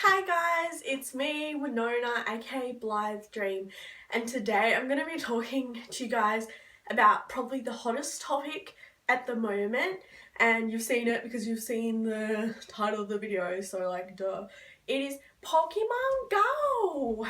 Hi guys, it's me, Winona, aka Blythe Dream, and today I'm going to be talking to you guys about probably the hottest topic at the moment, and you've seen it because you've seen the title of the video, so like duh. It is Pokemon Go!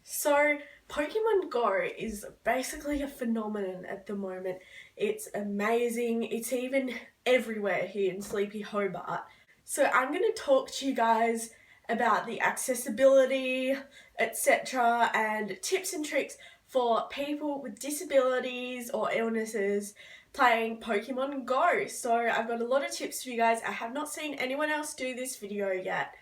So Pokemon Go is basically a phenomenon at the moment. It's amazing, it's even everywhere here in Sleepy Hobart. So I'm going to talk to you guys about the accessibility, etc., and tips and tricks for people with disabilities or illnesses playing Pokemon Go. So I've got a lot of tips for you guys. I have not seen anyone else do this video yet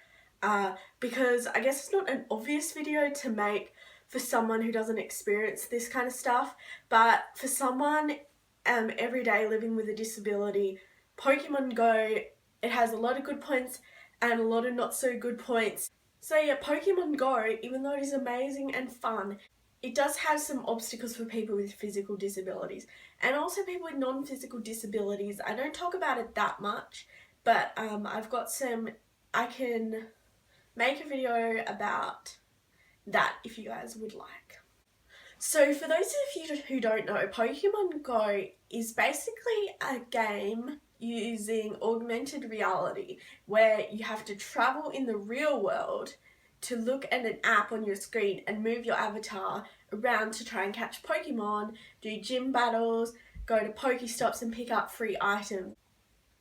because I guess it's not an obvious video to make for someone who doesn't experience this kind of stuff, but for someone every day living with a disability, Pokemon Go, it has a lot of good points and a lot of not so good points. So yeah, Pokemon Go, even though it is amazing and fun, it does have some obstacles for people with physical disabilities and also people with non-physical disabilities. I don't talk about it that much, but I've got some, I can make a video about that if you guys would like. So for those of you who don't know, Pokemon Go is basically a game using augmented reality where you have to travel in the real world to look at an app on your screen and move your avatar around to try and catch Pokemon, do gym battles, go to Pokestops and pick up free items.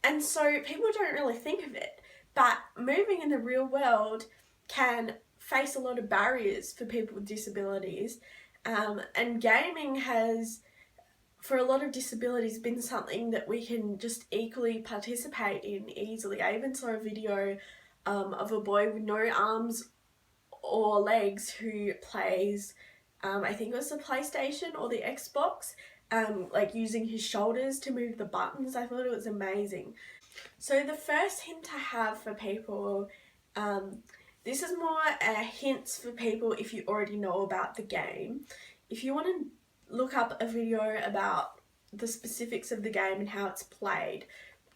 And so people don't really think of it, but moving in the real world can face a lot of barriers for people with disabilities. And gaming has, for a lot of disabilities, been something that we can just equally participate in easily. I even saw a video of a boy with no arms or legs who plays, I think it was the PlayStation or the Xbox, like using his shoulders to move the buttons. I thought it was amazing. So the first hint I have for people, this is more hints for people if you already know about the game. If you want to look up a video about the specifics of the game and how it's played,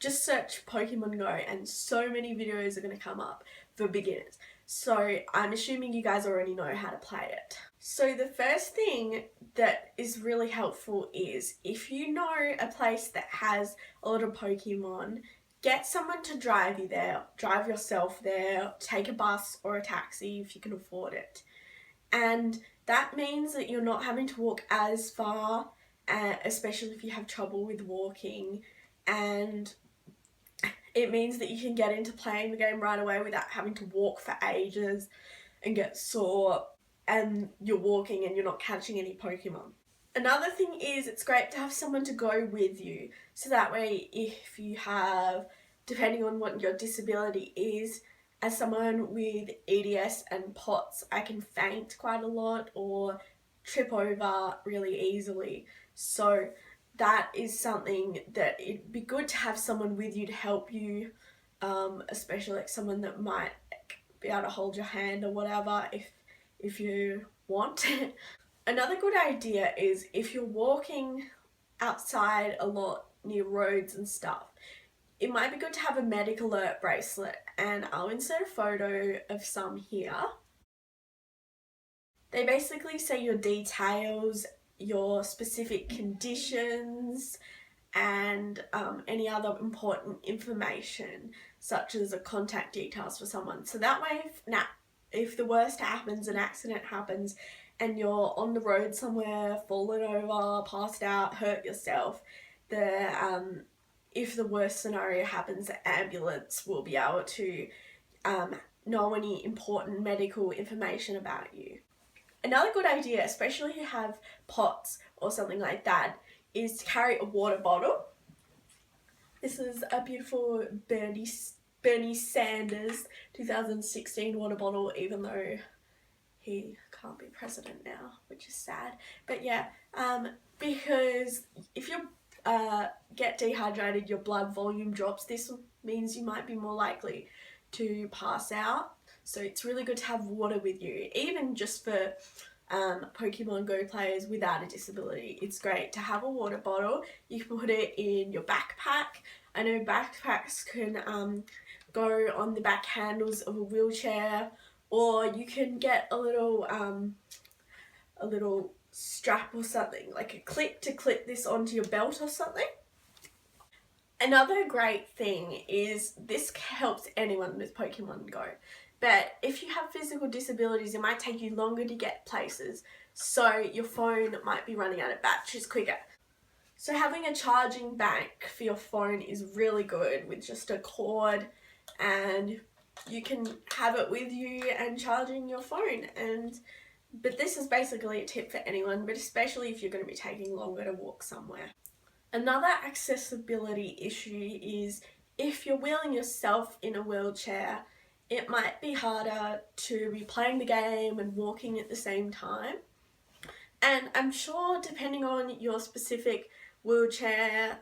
just search Pokemon Go and so many videos are going to come up for beginners. So I'm assuming you guys already know how to play it. So the first thing that is really helpful is if you know a place that has a lot of Pokemon, get someone to drive you there, drive yourself there, take a bus or a taxi if you can afford it. And that means that you're not having to walk as far, especially if you have trouble with walking, and it means that you can get into playing the game right away without having to walk for ages and get sore, and you're walking and you're not catching any Pokemon. Another thing is it's great to have someone to go with you, so that way if you have, depending on what your disability is, as someone with EDS and POTS, I can faint quite a lot or trip over really easily. So that is something that it'd be good to have someone with you to help you, especially like someone that might be able to hold your hand or whatever if you want. Another good idea is if you're walking outside a lot near roads and stuff, it might be good to have a medic alert bracelet, and I'll insert a photo of some here. They basically say your details, your specific conditions, and any other important information such as a contact details for someone. So that way if the worst happens, an accident happens, and you're on the road somewhere, fallen over, passed out, hurt yourself, if the worst scenario happens, the ambulance will be able to know any important medical information about you. Another good idea, especially if you have POTS or something like that, is to carry a water bottle. This is a beautiful Bernie Sanders 2016 water bottle, even though he can't be president now, which is sad. But yeah, because if you get dehydrated, your blood volume drops. This means you might be more likely to pass out. So it's really good to have water with you, even just for Pokemon Go players without a disability. It's great to have a water bottle. You can put it in your backpack. I know backpacks can go on the back handles of a wheelchair, or you can get a little strap or something, like a clip to clip this onto your belt or something. Another great thing is this helps anyone with Pokemon Go, but if you have physical disabilities, it might take you longer to get places, so your phone might be running out of batteries quicker. So having a charging bank for your phone is really good with just a cord, and you can have it with you and charging your phone. But this is basically a tip for anyone, but especially if you're going to be taking longer to walk somewhere. Another accessibility issue is if you're wheeling yourself in a wheelchair, it might be harder to be playing the game and walking at the same time. And I'm sure depending on your specific wheelchair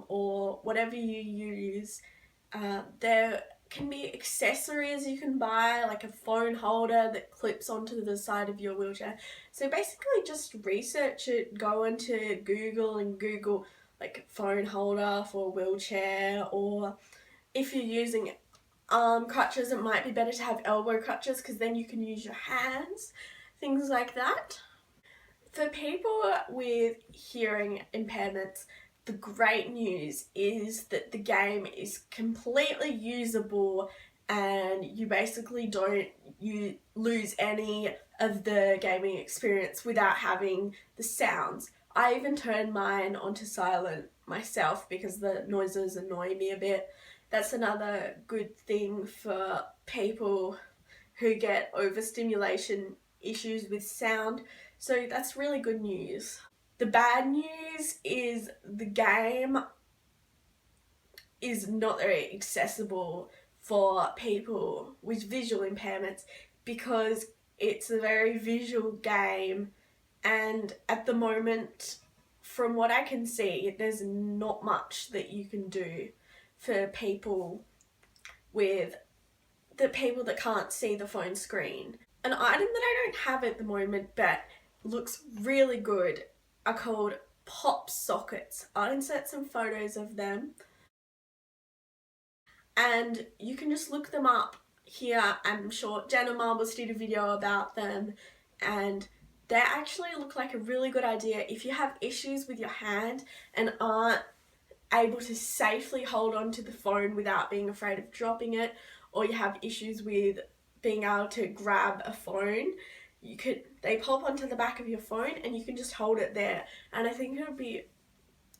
or whatever you use, there can be accessories you can buy, like a phone holder that clips onto the side of your wheelchair. So basically just research it, go into Google and Google like phone holder for a wheelchair, or if you're using arm crutches, it might be better to have elbow crutches because then you can use your hands, things like that. For people with hearing impairments, the great news is that the game is completely usable and you basically don't lose any of the gaming experience without having the sounds. I even turned mine onto silent myself because the noises annoy me a bit. That's another good thing for people who get overstimulation issues with sound. So that's really good news. The bad news is the game is not very accessible for people with visual impairments because it's a very visual game, and at the moment, from what I can see, there's not much that you can do for people that can't see the phone screen. An item that I don't have at the moment but looks really good are called Popsockets. I'll insert some photos of them and you can just look them up here. I'm sure Jenna Marbles did a video about them and they actually look like a really good idea if you have issues with your hand and aren't able to safely hold on to the phone without being afraid of dropping it, or you have issues with being able to grab a phone. They pop onto the back of your phone and you can just hold it there, and I think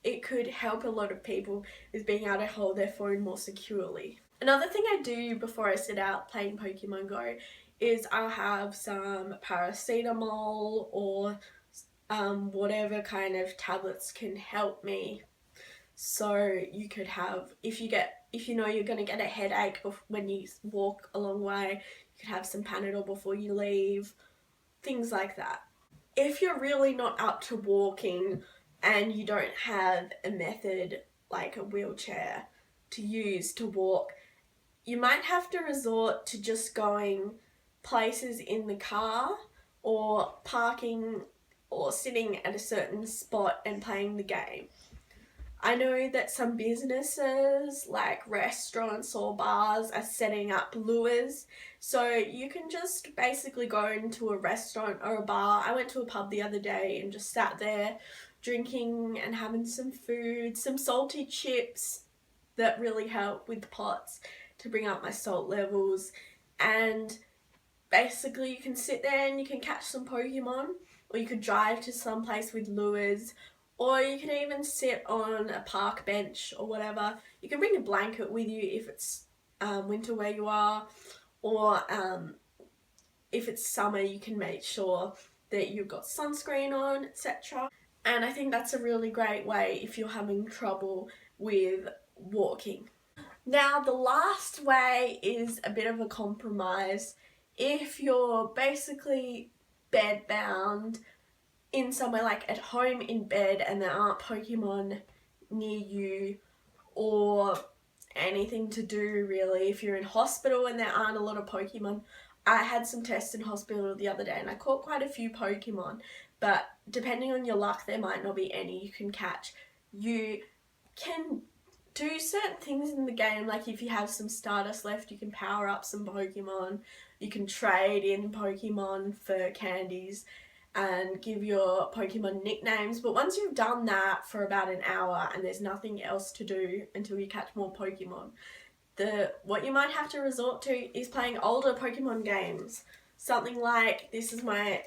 it could help a lot of people with being able to hold their phone more securely. Another thing I do before I sit out playing Pokemon Go is I'll have some paracetamol or whatever kind of tablets can help me. So you could have, if you know you're going to get a headache when you walk a long way, you could have some Panadol before you leave, things like that. If you're really not up to walking and you don't have a method like a wheelchair to use to walk, you might have to resort to just going places in the car or parking or sitting at a certain spot and playing the game. I know that some businesses like restaurants or bars are setting up lures, so you can just basically go into a restaurant or a bar. I went to a pub the other day and just sat there drinking and having some food, some salty chips that really help with the pots to bring up my salt levels, and basically you can sit there and you can catch some Pokemon, or you could drive to some place with lures, or you can even sit on a park bench or whatever. You can bring a blanket with you if it's winter where you are, or if it's summer you can make sure that you've got sunscreen on, etc. And I think that's a really great way if you're having trouble with walking. Now the last way is a bit of a compromise. If you're basically bedbound in somewhere like at home in bed and there aren't Pokemon near you, or anything to do really, if you're in hospital and there aren't a lot of Pokemon. I had some tests in hospital the other day and I caught quite a few Pokemon, but depending on your luck there might not be any you can catch. You can do certain things in the game, like if you have some Stardust left, you can power up some Pokemon, you can trade in Pokemon for candies and give your Pokemon nicknames. But once you've done that for about an hour and there's nothing else to do until you catch more Pokemon, what you might have to resort to is playing older Pokemon games. Something like, this is my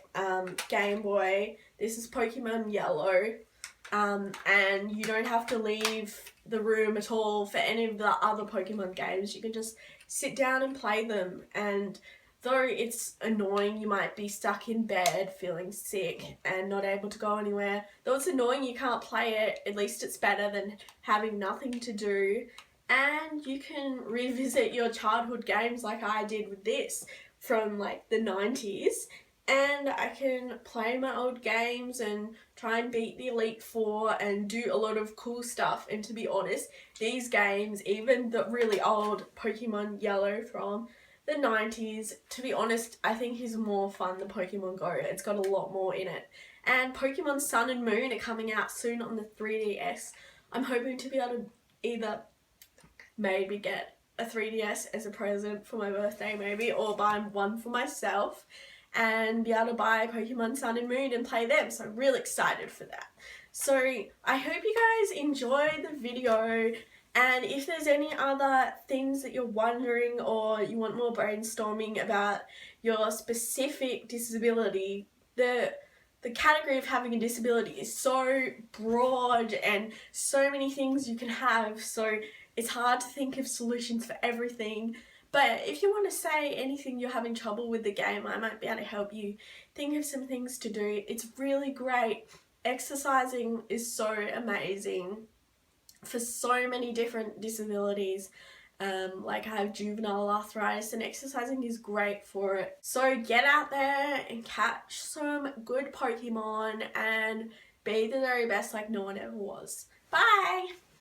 Game Boy, this is Pokemon Yellow, and you don't have to leave the room at all for any of the other Pokemon games. You can just sit down and play them, and though it's annoying, you might be stuck in bed feeling sick and not able to go anywhere. Though it's annoying you can't play it, at least it's better than having nothing to do. And you can revisit your childhood games like I did with this from like the 90s. And I can play my old games and try and beat the Elite Four and do a lot of cool stuff. And to be honest, these games, even the really old Pokemon Yellow from the 90s, to be honest, I think is more fun than Pokemon Go. It's got a lot more in it. And Pokemon Sun and Moon are coming out soon on the 3DS. I'm hoping to be able to either maybe get a 3DS as a present for my birthday maybe, or buy one for myself and be able to buy Pokemon Sun and Moon and play them. So I'm really excited for that. So I hope you guys enjoyed the video, and if there's any other things that you're wondering or you want more brainstorming about your specific disability, the category of having a disability is so broad and so many things you can have, so it's hard to think of solutions for everything. But if you want to say anything you're having trouble with the game, I might be able to help you think of some things to do. It's really great. Exercising is so amazing for so many different disabilities. Like I have juvenile arthritis, and exercising is great for it. So get out there and catch some good Pokemon and be the very best like no one ever was. Bye!